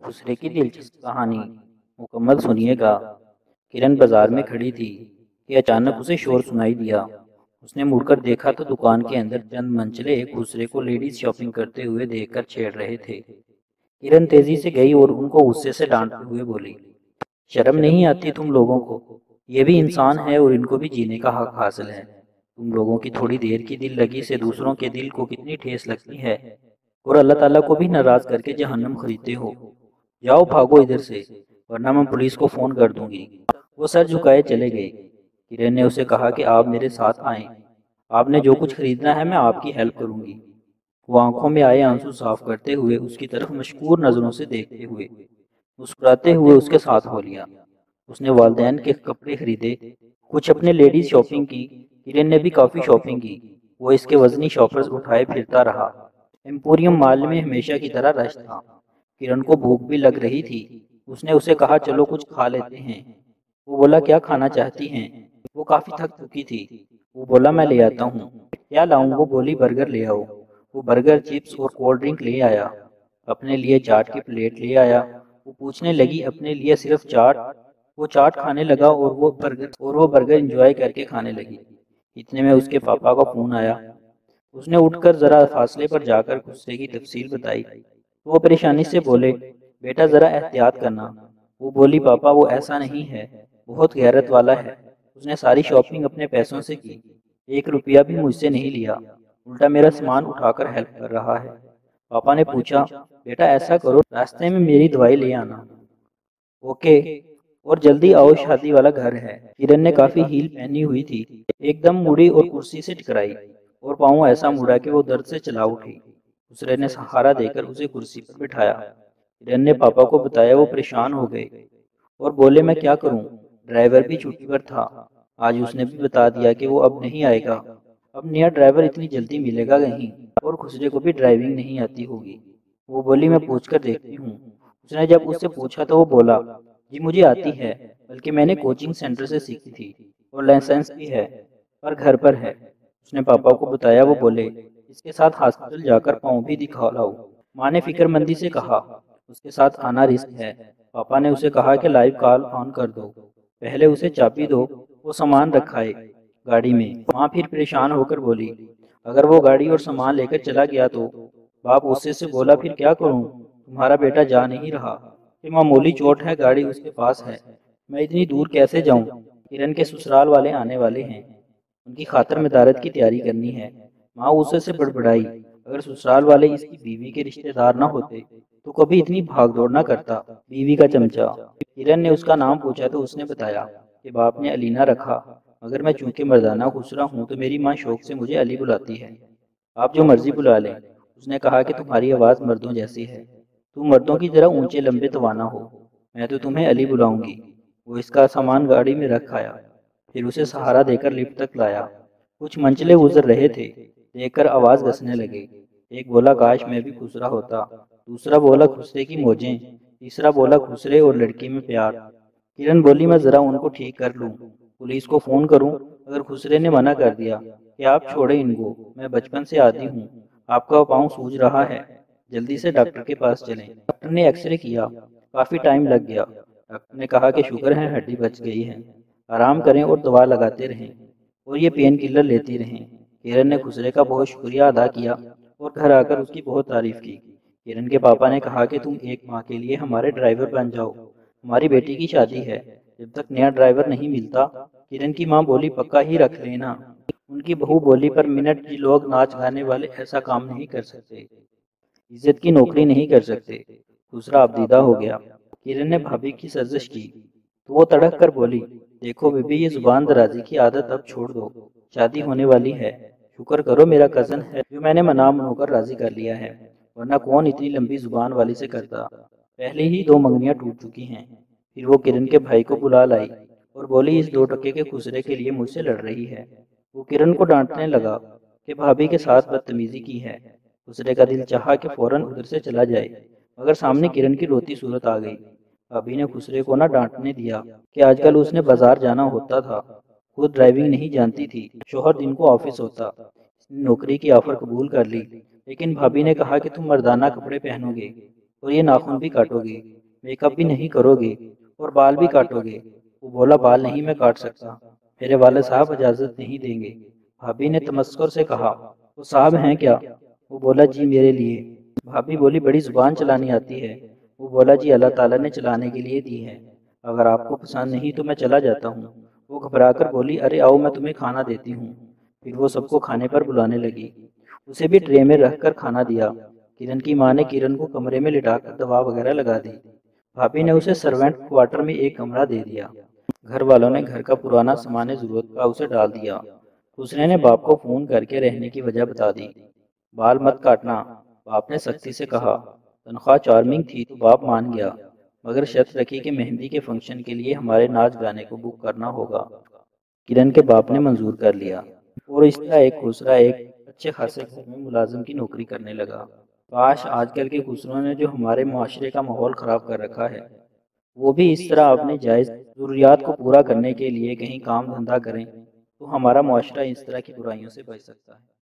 خسرے کی دلچسپ کہانی مکمل سنیے گا۔ کرن بازار میں کھڑی تھی کہ اچانک اسے شور سنائی دیا۔ اس نے مڑ کر دیکھا تو دکان کے اندر چند منچلے خسرے کو لیڈیز شاپنگ کرتے ہوئے دیکھ کر چھیڑ رہے تھے۔ کرن تیزی سے گئی اور ان کو غصے سے ڈانٹتے ہوئے بولی، شرم نہیں آتی تم لوگوں کو؟ یہ بھی انسان ہے اور ان کو بھی جینے کا حق حاصل ہے۔ تم لوگوں کی تھوڑی دیر کی دل لگی سے دوسروں کے دل کو کتنی ٹھیس لگتی ہے، اور اللہ تعالیٰ کو بھی ناراض کر کے جہنم خریدتے ہو۔ جاؤ بھاگو ادھر سے، ورنہ میں پولیس کو فون کر دوں گی۔ وہ سر جھکائے چلے گئے۔ کرن نے اسے کہا کہ آپ میرے ساتھ آئیں، آپ نے جو کچھ خریدنا ہے میں آپ کی ہیلپ کروں گی۔ وہ آنکھوں میں آئے آنسو صاف کرتے ہوئے اس کی طرف مشکور نظروں سے دیکھتے ہوئے مسکراتے ہوئے اس کے ساتھ ہو لیا۔ اس نے والدین کے کپڑے خریدے، کچھ اپنے لیڈیز شاپنگ کی۔ کرن نے بھی کافی شاپنگ کی۔ وہ اس کے وزنی شاپرز اٹھائے پھرتا رہا۔ ایمپوریم مال میں ہمیشہ کی طرح رش تھا۔ کرن کو بھوک بھی لگ رہی تھی۔ اس نے اسے کہا چلو کچھ کھا لیتے ہیں۔ وہ بولا کیا کھانا چاہتی ہیں؟ وہ کافی تھک چکی تھی۔ وہ بولا میں لے آتا ہوں۔ کیا لاؤں؟ وہ بولی برگر لے آؤ۔ وہ برگر، چپس اور کولڈ ڈرنک لے آیا۔ اپنے لیے چاٹ کی پلیٹ لے آیا۔ وہ پوچھنے لگی اپنے لیے صرف چاٹ؟ وہ چاٹ کھانے لگا اور وہ برگر انجوائے کر کے کھانے لگی۔ اتنے میں اس کے پاپا کا فون آیا۔ اس نے اٹھ کر ذرا فاصلے پر جا کر غصے کی تفصیل بتائی۔ وہ پریشانی سے بولے بیٹا ذرا احتیاط کرنا۔ وہ بولی پاپا وہ ایسا نہیں ہے، بہت غیرت والا ہے۔ اس نے ساری شاپنگ اپنے پیسوں سے کی، 1 روپیہ بھی مجھ سے نہیں لیا، الٹا میرا سامان اٹھا کر ہیلپ کر رہا ہے۔ پاپا نے پوچھا بیٹا ایسا کرو راستے میں میری دوائی لے آنا۔ اوکے، اور جلدی آؤ شادی والا گھر ہے۔ کرن نے کافی ہیل پہنی ہوئی تھی، ایک دم مڑی اور کرسی سے ٹکرائی اور پاؤں ایسا مڑا کہ وہ درد سے چلا اٹھی۔ خسرے نے سہارا دے کر اسے کرسی پر بٹھایا۔ کرن نے پاپا کو بتایا۔ وہ پریشان ہو گئے اور بولے میں کیا کروں؟ ڈرائیور بھی چھٹی پر تھا، آج اس نے بھی بتا دیا کہ وہ اب نہیں آئے گا۔ اب نیا ڈرائیور اتنی جلدی ملے گا نہیں، اور خسرے کو بھی ڈرائیونگ نہیں آتی ہوگی۔ وہ بولی میں پوچھ کر دیکھتی ہوں۔ اس نے جب اس سے پوچھا تو وہ بولا جی مجھے آتی ہے، بلکہ میں نے کوچنگ سینٹر سے سیکھی تھی اور لائسنس بھی ہے، پر گھر پر ہے۔ اس نے پاپا کو بتایا۔ وہ بولے اس کے ساتھ ہاسپٹل جا کر پاؤں بھی دکھا لاؤ۔ ماں نے فکر مندی سے کہا اس کے ساتھ آنا رسک ہے۔ پاپا نے اسے کہا کہ لائیو کال آن کر دو، پہلے اسے چابی دو، وہ سامان رکھائے گاڑی میں۔ ماں پھر پریشان ہو کر بولی اگر وہ گاڑی اور سامان لے کر چلا گیا تو؟ باپ غصے سے بولا پھر کیا کروں؟ تمہارا بیٹا جا نہیں رہا، کہ معمولی چوٹ ہے، گاڑی اس کے پاس ہے، میں اتنی دور کیسے جاؤں؟ کرن کے سسرال والے آنے والے ہیں، ان کی خاطر مدارت کی تیاری کرنی ہے۔ ماں غصے سے بڑبڑائی اگر سسرال والے اس کی بیوی کے رشتہ دار نہ ہوتے تو کبھی اتنی بھاگ دوڑ نہ کرتا۔ بیوی کا چمچہ۔ کرن نے اس کا نام پوچھا تو اس نے بتایا کہ باپ نے علینا رکھا، مگر میں چونکہ مردانہ خسرہ ہوں تو میری ماں شوق سے مجھے علی بلاتی ہے۔ آپ جو مرضی بلا لیں۔ اس نے کہا کہ تمہاری آواز مردوں جیسی ہے، تم مردوں کی طرح اونچے لمبے توانا ہو، میں تو تمہیں علی بلاؤں گی۔ وہ اس کا سامان گاڑی میں رکھ آیا، پھر اسے سہارا دے کر لفٹ تک لایا۔ کچھ منچلے گزر رہے تھے، دیکھ کر آواز گسنے لگے۔ ایک بولا کاش میں بھی خسرہ ہوتا، دوسرا بولا خسرے کی موجیں، تیسرا بولا خسرے اور لڑکی میں پیار۔ کرن بولی میں ذرا ان کو ٹھیک کر لوں، پولیس کو فون کروں؟ اگر خسرے نے منع کر دیا کہ آپ چھوڑیں ان کو، میں بچپن سے آتی ہوں، آپ کا پاؤں سوج رہا ہے، جلدی سے ڈاکٹر کے پاس چلیں۔ ڈاکٹر نے ایکس رے کیا، کافی ٹائم لگ گیا۔ ڈاکٹر نے کہا کہ شکر ہے ہڈی بچ گئی ہے، آرام کریں اور دوا لگاتے رہیں، اور یہ پین کلر لیتی رہیں۔ کرن نے خسرے کا بہت شکریہ ادا کیا اور گھر آ کر اس کی بہت تعریف کی۔ کرن کے پاپا نے کہا کہ تم ایک ماہ کے لیے ہمارے ڈرائیور بن جاؤ، ہماری بیٹی کی شادی ہے، جب تک نیا ڈرائیور نہیں ملتا۔ کرن کی ماں بولی پکا ہی رکھ لینا۔ ان کی بہو بولی پر منٹ جی لوگ ناچ گانے والے ایسا کام نہیں کر سکتے، عزت کی نوکری نہیں کر سکتے۔ دوسرا ابدیدہ ہو گیا۔ کرن نے بھابھی کی سرزش کی تو وہ تڑک کر بولی دیکھو بیبی یہ زبان درازی کی عادت اب چھوڑ دو، شادی ہونے والی ہے، شکر کرو میرا کزن ہے جو میں نے منا منو کر راضی کر لیا ہے، ورنہ کون اتنی لمبی زبان والی سے کرتا۔ پہلے ہی 2 منگنیاں ٹوٹ چکی ہیں۔ پھر وہ کرن کے بھائی کو بلا لائی اور بولی اس 2 ٹکے کے خسرے کے لیے مجھ سے لڑ رہی ہے۔ وہ کرن کو ڈانٹنے لگا کہ بھابھی کے ساتھ بدتمیزی کی ہے۔ خسرے کا دل چاہا کہ فوراً ادھر سے چلا جائے، مگر سامنے کرن کی روتی صورت آ گئی۔ بھابھی نے خسرے کو نہ ڈانٹنے دیا کہ آج کل اس نے بازار جانا ہوتا تھا، خود ڈرائیونگ نہیں جانتی تھی، شوہر دن کو آفس ہوتا، اس نے نوکری کی آفر قبول کر لی، لیکن بھابھی نے کہا کہ تم مردانہ کپڑے پہنو گے، اور یہ ناخن بھی کاٹو گے، میک اپ بھی نہیں کرو گے اور بال بھی کاٹو گے؟ وہ بولا بال نہیں میں کاٹ سکتا، میرے والد صاحب اجازت نہیں دیں گے۔ بھابھی نے تمسخر سے کہا وہ صاحب ہیں کیا؟ وہ بولا جی میرے لیے۔ بھابھی بولی بڑی زبان چلانی آتی ہے۔ وہ بولا جی اللہ تعالیٰ نے چلانے کے لیے دی ہے، اگر آپ کو پسند نہیں تو میں چلا جاتا ہوں۔ وہ گھبرا کر بولی ارے آؤ میں تمہیں کھانا دیتی ہوں۔ پھر وہ سب کو کھانے پر بلانے لگی، اسے بھی ٹرے میں رکھ کر کھانا دیا۔ کرن کی ماں نے کرن کو کمرے میں لٹا کر دوا وغیرہ لگا دی۔ بھابھی نے اسے سرونٹ کوارٹر میں ایک کمرہ دے دیا۔ گھر والوں نے گھر کا پرانا سامان ضرورت کا اسے ڈال دیا۔ دوسرے نے باپ کو فون کر کے رہنے کی وجہ بتا دی۔ بال مت کاٹنا، باپ نے سختی سے کہا۔ تنخواہ چارمنگ تھی تو باپ مان گیا، مگر شرط رکھی کہ مہندی کے فنکشن کے لیے ہمارے ناچ گانے کو بک کرنا ہوگا۔ کرن کے باپ نے منظور کر لیا اور اس طرح ایک خسرا ایک اچھے خاصے گھر میں ملازم کی نوکری کرنے لگا۔ کاش آج کل کے خسروں نے جو ہمارے معاشرے کا ماحول خراب کر رکھا ہے وہ بھی اس طرح اپنے جائز ضروریات کو پورا کرنے کے لیے کہیں کام دھندا کریں تو ہمارا معاشرہ اس طرح کی برائیوں سے بچ سکتا ہے۔